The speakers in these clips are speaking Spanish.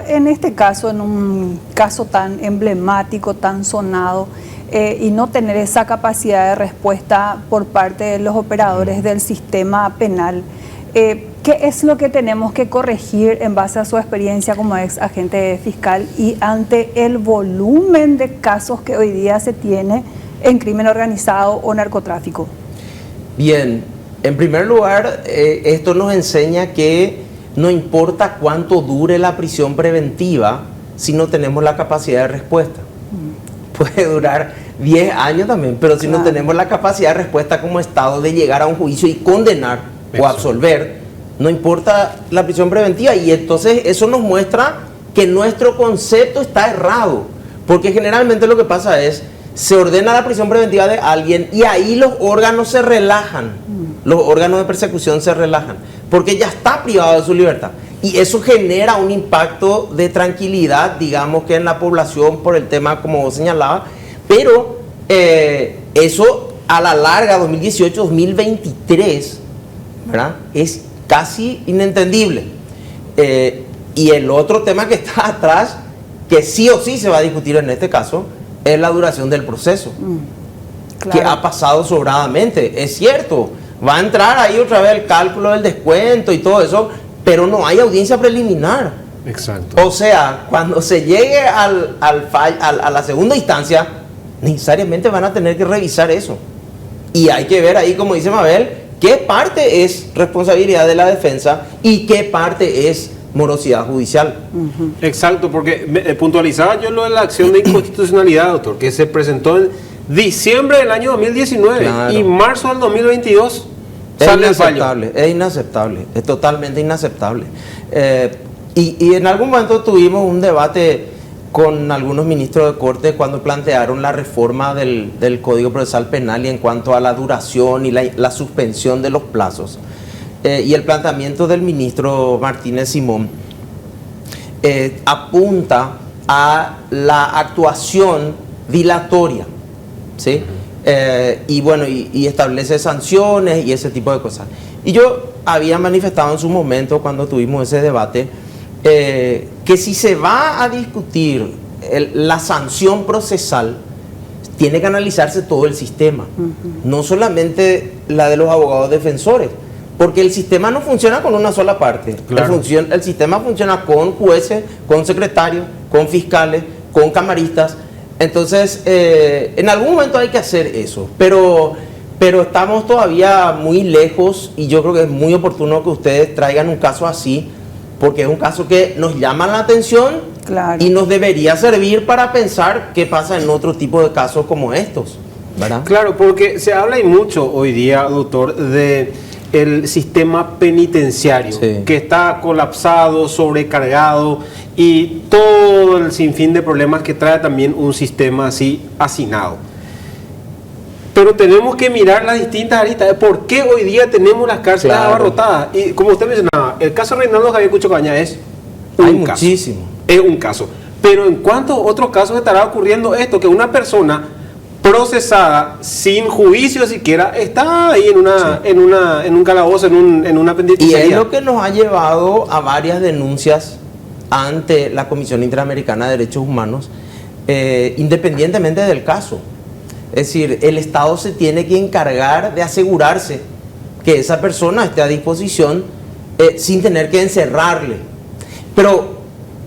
en este caso, en un caso tan emblemático, tan sonado, y no tener esa capacidad de respuesta por parte de los operadores del sistema penal, ¿qué es lo que tenemos que corregir en base a su experiencia como ex agente fiscal y ante el volumen de casos que hoy día se tiene en crimen organizado o narcotráfico? Bien, en primer lugar, esto nos enseña que no importa cuánto dure la prisión preventiva si no tenemos la capacidad de respuesta. Puede durar 10 años también, pero si no tenemos la capacidad de respuesta como Estado de llegar a un juicio y condenar o absolver, no importa la prisión preventiva. Y entonces eso nos muestra que nuestro concepto está errado, porque generalmente lo que pasa es, se ordena la prisión preventiva de alguien y ahí los órganos se relajan, los órganos de persecución se relajan, porque ya está privado de su libertad. Y eso genera un impacto de tranquilidad, digamos que en la población por el tema como vos señalabas, pero eso a la larga, 2018-2023, ¿verdad?, es casi inentendible. Y el otro tema que está atrás, que sí o sí se va a discutir en este caso, es la duración del proceso, que ha pasado sobradamente. Es cierto, va a entrar ahí otra vez el cálculo del descuento y todo eso, pero no hay audiencia preliminar. Exacto. O sea, cuando se llegue a la segunda instancia, necesariamente van a tener que revisar eso. Y hay que ver ahí, como dice Mabel, qué parte es responsabilidad de la defensa y qué parte es morosidad judicial. Exacto, porque puntualizaba yo lo de la acción de inconstitucionalidad, doctor, que se presentó en diciembre del año 2019 y marzo del 2022 sale el fallo. Es inaceptable, es totalmente inaceptable. Y en algún momento tuvimos un debate con algunos ministros de Corte cuando plantearon la reforma del Código Procesal Penal y en cuanto a la duración y la suspensión de los plazos. Y el planteamiento del ministro Martínez Simón apunta a la actuación dilatoria, ¿sí? Y bueno, y establece sanciones y ese tipo de cosas. Y yo había manifestado en su momento, cuando tuvimos ese debate, que si se va a discutir la sanción procesal, tiene que analizarse todo el sistema, no solamente la de los abogados defensores, porque el sistema no funciona con una sola parte. El sistema funciona con jueces, con secretarios, con fiscales, con camaristas. Entonces, en algún momento hay que hacer eso, pero estamos todavía muy lejos y yo creo que es muy oportuno que ustedes traigan un caso así, porque es un caso que nos llama la atención y nos debería servir para pensar qué pasa en otro tipo de casos como estos, ¿verdad? Claro, porque se habla y mucho hoy día, doctor, de el sistema penitenciario, que está colapsado, sobrecargado y todo el sinfín de problemas que trae también un sistema así hacinado. Pero tenemos que mirar las distintas aristas de por qué hoy día tenemos las cárceles abarrotadas. Y como usted mencionaba, el caso de Reinaldo Javier Cucho Cabaña es un caso. Muchísimo. Es un caso. Pero ¿en cuántos otros casos estará ocurriendo esto? Que una persona procesada sin juicio siquiera está ahí en un calabozo, en una penitenciaría. Y es lo que nos ha llevado a varias denuncias ante la Comisión Interamericana de Derechos Humanos, independientemente del caso. Es decir, el Estado se tiene que encargar de asegurarse que esa persona esté a disposición sin tener que encerrarle. Pero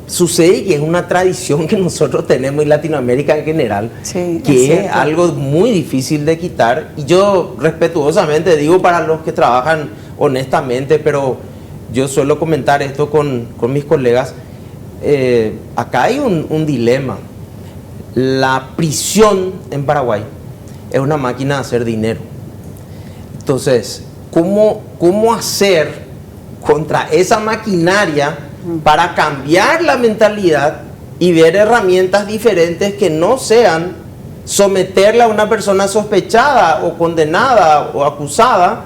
sucede que es una tradición que nosotros tenemos en Latinoamérica en general, que es algo muy difícil de quitar. Y yo respetuosamente digo para los que trabajan honestamente, pero yo suelo comentar esto con mis colegas, acá hay un dilema. La prisión en Paraguay es una máquina de hacer dinero. Entonces, ¿cómo hacer contra esa maquinaria para cambiar la mentalidad y ver herramientas diferentes que no sean someterle a una persona sospechada o condenada o acusada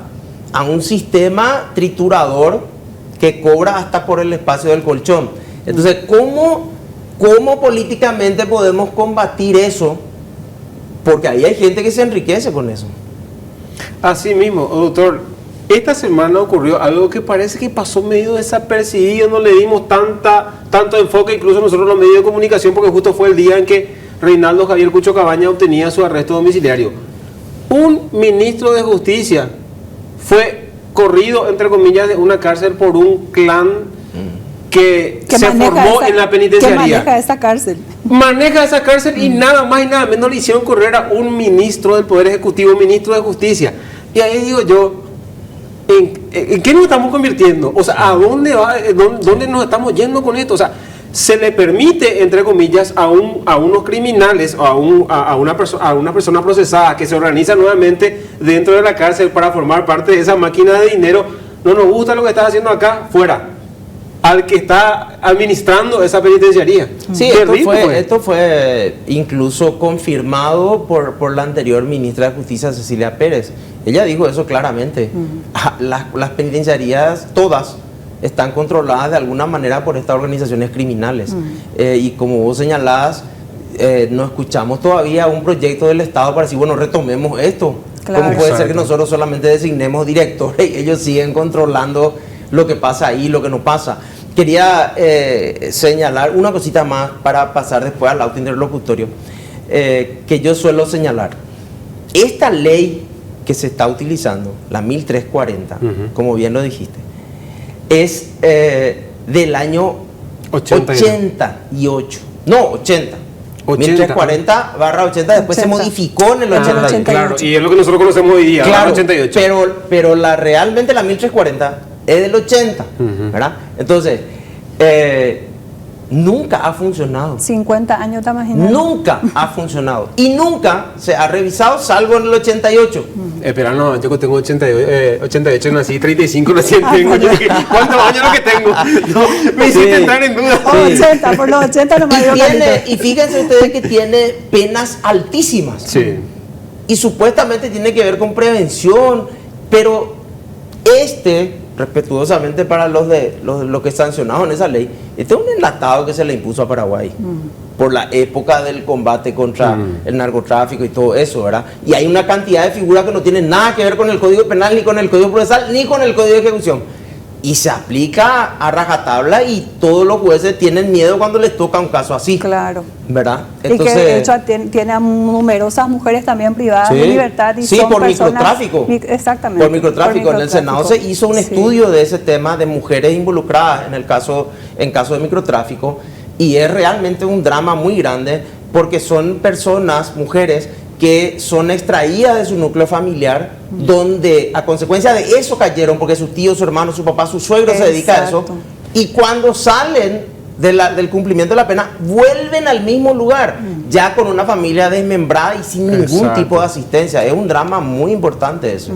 a un sistema triturador que cobra hasta por el espacio del colchón? Entonces, ¿cómo políticamente podemos combatir eso? Porque ahí hay gente que se enriquece con eso. Así mismo, doctor, Esta semana ocurrió algo que parece que pasó medio desapercibido, no le dimos tanto enfoque, incluso nosotros los medios de comunicación, porque justo fue el día en que Reinaldo Javier Cucho Cabaña obtenía su arresto domiciliario. Un ministro de Justicia fue corrido, entre comillas, de una cárcel por un clan que se formó en la penitenciaría. Que maneja esa cárcel. Maneja esa cárcel y nada más y nada menos le hicieron correr a un ministro del Poder Ejecutivo, ministro de Justicia. Y ahí digo yo, ¿en qué nos estamos convirtiendo? O sea, ¿a dónde va, dónde nos estamos yendo con esto? O sea, se le permite, entre comillas, a unos criminales o a una persona procesada que se organiza nuevamente dentro de la cárcel para formar parte de esa máquina de dinero. No nos gusta lo que estás haciendo acá, fuera. Al que está administrando esa penitenciaría. Sí, esto fue incluso confirmado por la anterior ministra de Justicia, Cecilia Pérez. Ella dijo eso claramente. Las penitenciarías, todas, están controladas de alguna manera por estas organizaciones criminales. Y como vos señalás, no escuchamos todavía un proyecto del Estado para decir, bueno, retomemos esto. Claro. ¿Cómo puede ser que nosotros solamente designemos directores y ellos siguen controlando lo que pasa ahí, lo que no pasa? Quería señalar una cosita más para pasar después al auto interlocutorio, que yo suelo señalar. Esta ley que se está utilizando, la 1340, como bien lo dijiste, es del año 88. No, 80. 1340/80, después 80. Se modificó en el 88. Claro, y es lo que nosotros conocemos hoy día, claro, 88. Pero realmente la 1340 es del 80, ¿verdad? Entonces, nunca ha funcionado. 50 años, ¿te imaginas? Nunca ha funcionado. Y nunca se ha revisado, salvo en el 88. Espera, no, yo tengo 88, nací, 35 recién tengo. Yo dije, ¿cuántos años lo que tengo? No, me hiciste entrar en duda. 80, por los 80 no me dio y fíjense ustedes que tiene penas altísimas. Sí. Y supuestamente tiene que ver con prevención, pero respetuosamente para los que sancionaron esa ley, este es un enlatado que se le impuso a Paraguay por la época del combate contra el narcotráfico y todo eso, ¿verdad? Y hay una cantidad de figuras que no tienen nada que ver con el Código Penal, ni con el Código Procesal, ni con el Código de Ejecución. Y se aplica a rajatabla y todos los jueces tienen miedo cuando les toca un caso así. Claro. ¿Verdad? Entonces, y que de hecho tiene a numerosas mujeres también privadas de libertad. Y sí, son por personas, microtráfico. Exactamente. Por microtráfico. En el Senado se hizo un estudio de ese tema de mujeres involucradas en caso de microtráfico, y es realmente un drama muy grande porque son personas, mujeres, que son extraídas de su núcleo familiar, donde a consecuencia de eso cayeron, porque sus tíos, su hermano, su papá, su suegro se dedica a eso, y cuando salen del cumplimiento de la pena, vuelven al mismo lugar, ya con una familia desmembrada y sin ningún tipo de asistencia. Es un drama muy importante eso.